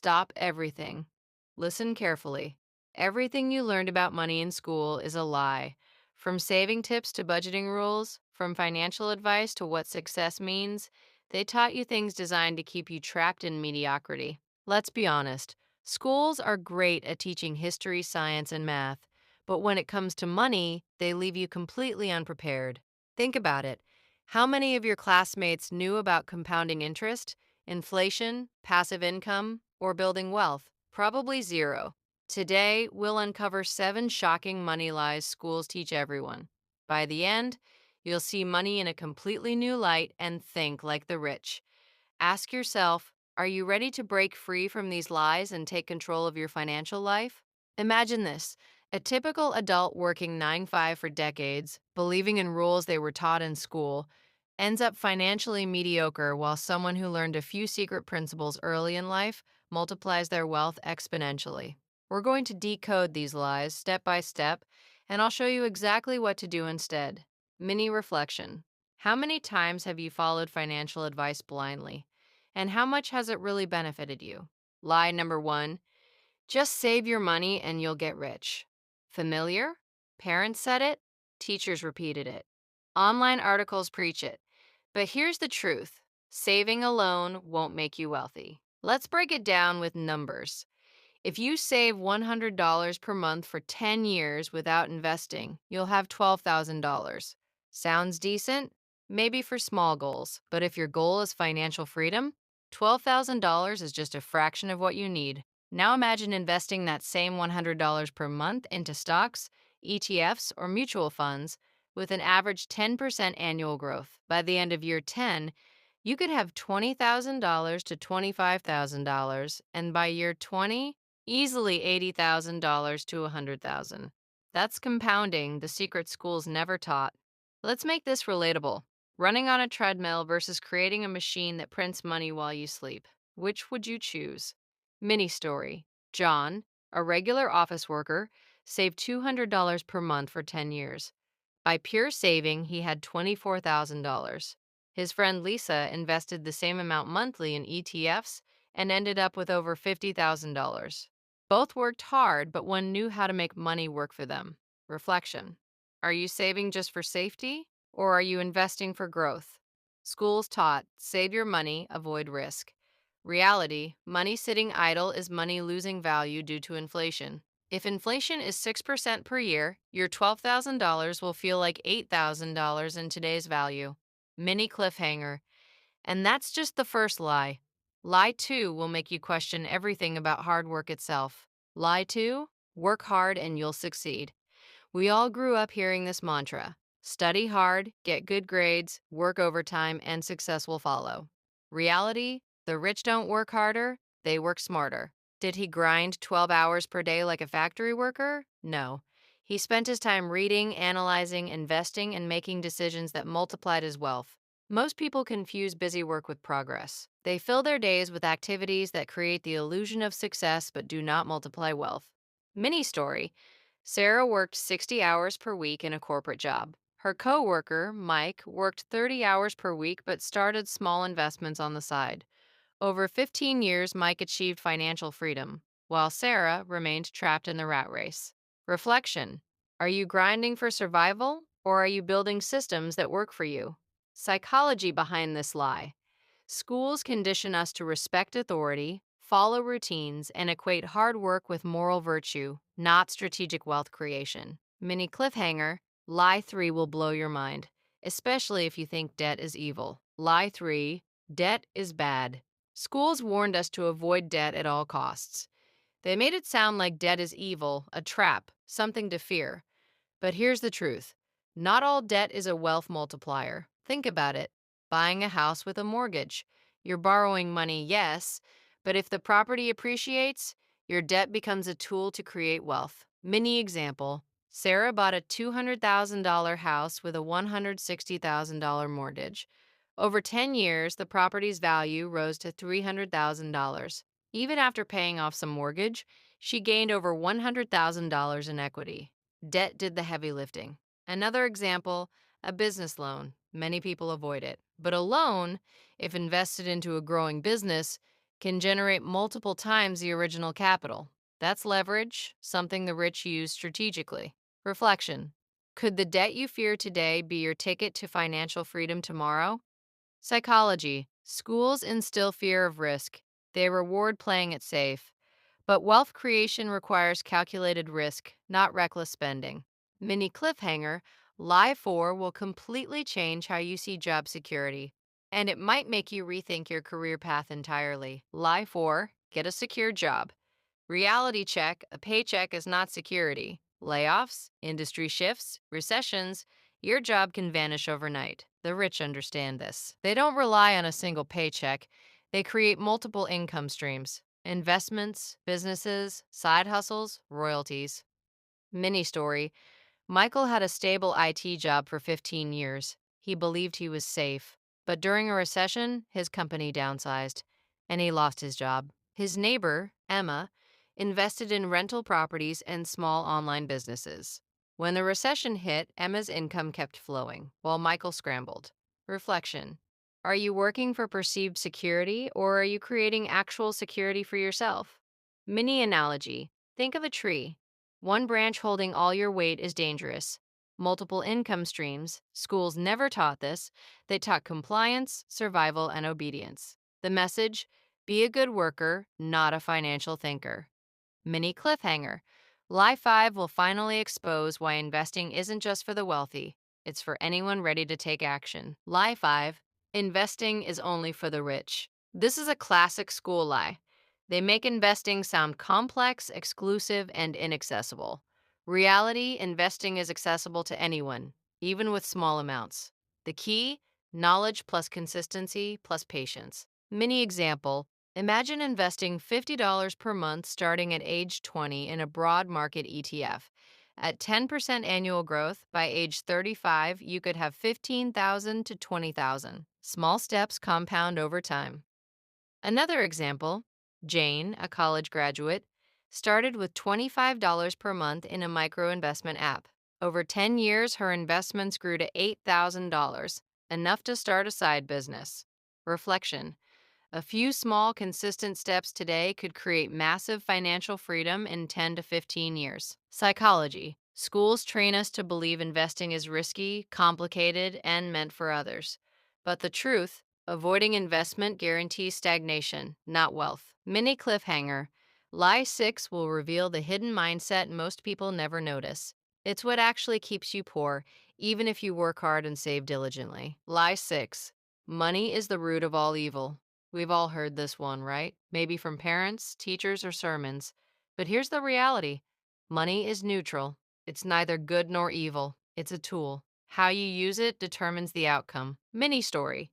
Stop everything. Listen carefully. Everything you learned about money in school is a lie. From saving tips to budgeting rules, from financial advice to what success means, they taught you things designed to keep you trapped in mediocrity. Let's be honest. Schools are great at teaching history, science, and math, but when it comes to money, they leave you completely unprepared. Think about it. How many of your classmates knew about compounding interest, inflation, passive income, or building wealth? Probably zero. Today, we'll uncover 7 shocking money lies schools teach everyone. By the end, you'll see money in a completely new light and think like the rich. Ask yourself, are you ready to break free from these lies and take control of your financial life? Imagine this: a typical adult working 9 to 5 for decades, believing in rules they were taught in school, ends up financially mediocre, while someone who learned a few secret principles early in life multiplies their wealth exponentially. We're going to decode these lies step by step, and I'll show you exactly what to do instead. Mini reflection. How many times have you followed financial advice blindly? And how much has it really benefited you? Lie number one: just save your money and you'll get rich. Familiar? Parents said it, teachers repeated it, online articles preach it. But here's the truth: saving alone won't make you wealthy. Let's break it down with numbers. If you save $100 per month for 10 years without investing, you'll have $12,000. Sounds decent? Maybe for small goals, but if your goal is financial freedom, $12,000 is just a fraction of what you need. Now imagine investing that same $100 per month into stocks, ETFs, or mutual funds with an average 10% annual growth. By the end of year 10, you could have $20,000 to $25,000, and by year 20, easily $80,000 to $100,000. That's compounding, the secret schools never taught. Let's make this relatable. Running on a treadmill versus creating a machine that prints money while you sleep. Which would you choose? Mini story. John, a regular office worker, saved $200 per month for 10 years. By pure saving, he had $24,000. His friend Lisa invested the same amount monthly in ETFs and ended up with over $50,000. Both worked hard, but one knew how to make money work for them. Reflection. Are you saving just for safety, or are you investing for growth? Schools taught save your money, avoid risk. Reality: money sitting idle is money losing value due to inflation. If inflation is 6% per year, your $12,000 will feel like $8,000 in today's value. Mini cliffhanger. And that's just the first lie. Lie 2 will make you question everything about hard work itself. Lie 2: work hard and you'll succeed. We all grew up hearing this mantra: study hard, get good grades, work overtime, and success will follow. Reality: the rich don't work harder, they work smarter. Did he grind 12 hours per day like a factory worker? No. He spent his time reading, analyzing, investing, and making decisions that multiplied his wealth. Most people confuse busy work with progress. They fill their days with activities that create the illusion of success but do not multiply wealth. Mini story. Sarah worked 60 hours per week in a corporate job. Her coworker, Mike, worked 30 hours per week but started small investments on the side. Over 15 years, Mike achieved financial freedom, while Sarah remained trapped in the rat race. Reflection. Are you grinding for survival, or are you building systems that work for you? Psychology behind this lie. Schools condition us to respect authority, follow routines, and equate hard work with moral virtue, not strategic wealth creation. Mini cliffhanger. Lie 3 will blow your mind, especially if you think debt is evil. Lie 3: debt is bad. Schools warned us to avoid debt at all costs. They made it sound like debt is evil, a trap, something to fear. But here's the truth: not all debt is a wealth multiplier. Think about it. Buying a house with a mortgage. You're borrowing money, yes, but if the property appreciates, your debt becomes a tool to create wealth. Mini example: Sarah bought a $200,000 house with a $160,000 mortgage. Over 10 years, the property's value rose to $300,000. Even after paying off some mortgage, she gained over $100,000 in equity. Debt did the heavy lifting. Another example: a business loan. Many people avoid it. But a loan, if invested into a growing business, can generate multiple times the original capital. That's leverage, something the rich use strategically. Reflection. Could the debt you fear today be your ticket to financial freedom tomorrow? Psychology. Schools instill fear of risk. They reward playing it safe. But wealth creation requires calculated risk, not reckless spending. Mini cliffhanger. Lie 4 will completely change how you see job security, and it might make you rethink your career path entirely. Lie 4, get a secure job. Reality check, a paycheck is not security. Layoffs, industry shifts, recessions, your job can vanish overnight. The rich understand this. They don't rely on a single paycheck, they create multiple income streams: investments, businesses, side hustles, royalties. Mini story. Michael had a stable IT job for 15 years. He believed he was safe. But during a recession, his company downsized, and he lost his job. His neighbor, Emma, invested in rental properties and small online businesses. When the recession hit, Emma's income kept flowing, while Michael scrambled. Reflection. Are you working for perceived security, or are you creating actual security for yourself? Mini analogy. Think of a tree. One branch holding all your weight is dangerous. Multiple income streams, schools never taught this. They taught compliance, survival, and obedience. The message: be a good worker, not a financial thinker. Mini cliffhanger. Lie 5 will finally expose why investing isn't just for the wealthy, it's for anyone ready to take action. Lie 5. Investing is only for the rich. This is a classic school lie. They make investing sound complex, exclusive, and inaccessible. Reality: investing is accessible to anyone, even with small amounts. The key: knowledge plus consistency plus patience. Mini example. Imagine investing $50 per month starting at age 20 in a broad market ETF. At 10% annual growth, by age 35, you could have 15,000 to 20,000. Small steps compound over time. Another example, Jane, a college graduate, started with $25 per month in a micro investment app. Over 10 years, her investments grew to $8,000, enough to start a side business. Reflection. A few small, consistent steps today could create massive financial freedom in 10 to 15 years. Psychology. Schools train us to believe investing is risky, complicated, and meant for others. But the truth: avoiding investment guarantees stagnation, not wealth. Mini cliffhanger. Lie 6 will reveal the hidden mindset most people never notice. It's what actually keeps you poor, even if you work hard and save diligently. Lie 6. Money is the root of all evil. We've all heard this one, right? Maybe from parents, teachers, or sermons. But here's the reality: money is neutral. It's neither good nor evil. It's a tool. How you use it determines the outcome. Mini story.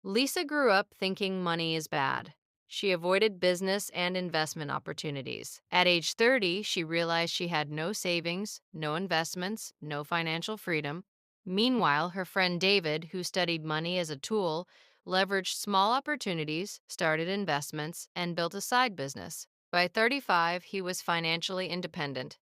Lisa grew up thinking money is bad. She avoided business and investment opportunities. At age 30, she realized she had no savings, no investments, no financial freedom. Meanwhile, her friend David, who studied money as a tool, leveraged small opportunities, started investments, and built a side business. By 35, he was financially independent.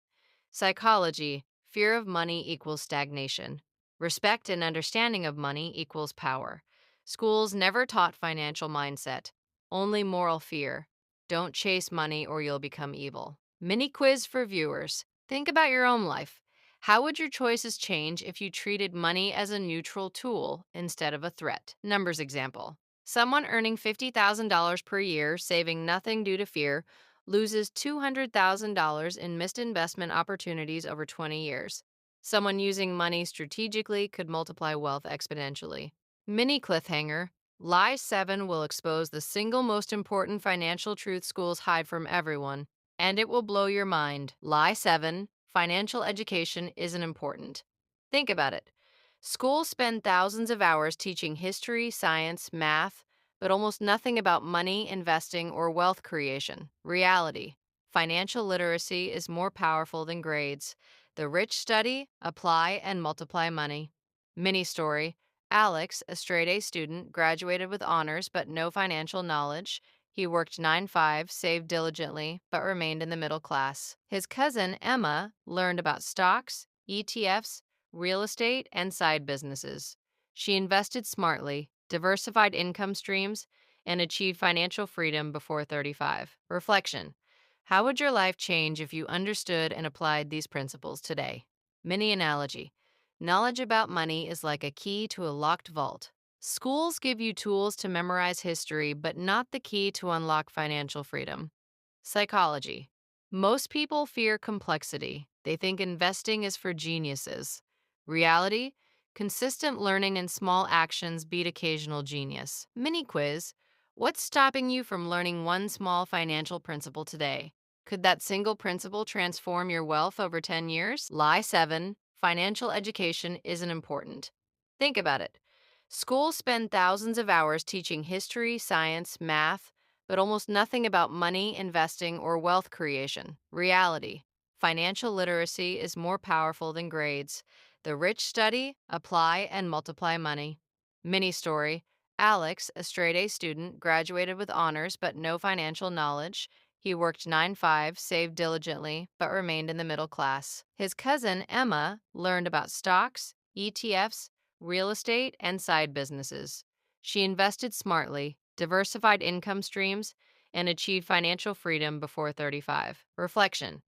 Psychology. Fear of money equals stagnation. Respect and understanding of money equals power. Schools never taught financial mindset, only moral fear. Don't chase money or you'll become evil. Mini quiz for viewers. Think about your own life. How would your choices change if you treated money as a neutral tool instead of a threat? Numbers example. Someone earning $50,000 per year, saving nothing due to fear, loses $200,000 in missed investment opportunities over 20 years. Someone using money strategically could multiply wealth exponentially. Mini cliffhanger. Lie 7 will expose the single most important financial truth schools hide from everyone, and it will blow your mind. Lie 7. Financial education isn't important. Think about it. Schools spend thousands of hours teaching history, science, math, but almost nothing about money, investing, or wealth creation. Reality: financial literacy is more powerful than grades. The rich study, apply, and multiply money. Mini story. Alex, a straight A student, graduated with honors but no financial knowledge. He worked 9 to 5, saved diligently, but remained in the middle class. His cousin, Emma, learned about stocks, ETFs, real estate, and side businesses. She invested smartly, diversified income streams, and achieve financial freedom before 35. Reflection. How would your life change if you understood and applied these principles today? Mini analogy. Knowledge about money is like a key to a locked vault. Schools give you tools to memorize history, but not the key to unlock financial freedom. Psychology. Most people fear complexity. They think investing is for geniuses. Reality. Consistent learning and small actions beat occasional genius. Mini quiz. What's stopping you from learning one small financial principle today? Could that single principle transform your wealth over 10 years? Lie 7. Financial education isn't important. Think about it. Schools spend thousands of hours teaching history, science, math, but almost nothing about money, investing, or wealth creation. Reality. Financial literacy is more powerful than grades. The rich study, apply, and multiply money. Mini story. Alex, a straight A student, graduated with honors but no financial knowledge. He worked 9 to 5, saved diligently, but remained in the middle class. His cousin, Emma, learned about stocks, ETFs, real estate, and side businesses. She invested smartly, diversified income streams, and achieved financial freedom before 35. Reflection.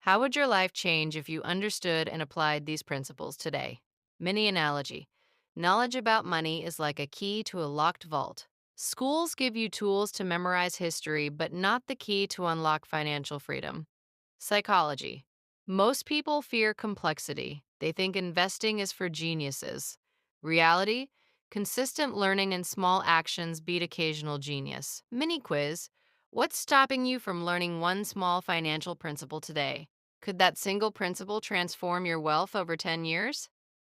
How would your life change if you understood and applied these principles today? Mini analogy. Knowledge about money is like a key to a locked vault. Schools give you tools to memorize history, but not the key to unlock financial freedom. Psychology. Most people fear complexity. They think investing is for geniuses. Reality. Consistent learning and small actions beat occasional genius. Mini quiz. What's stopping you from learning one small financial principle today? Could that single principle transform your wealth over 10 years?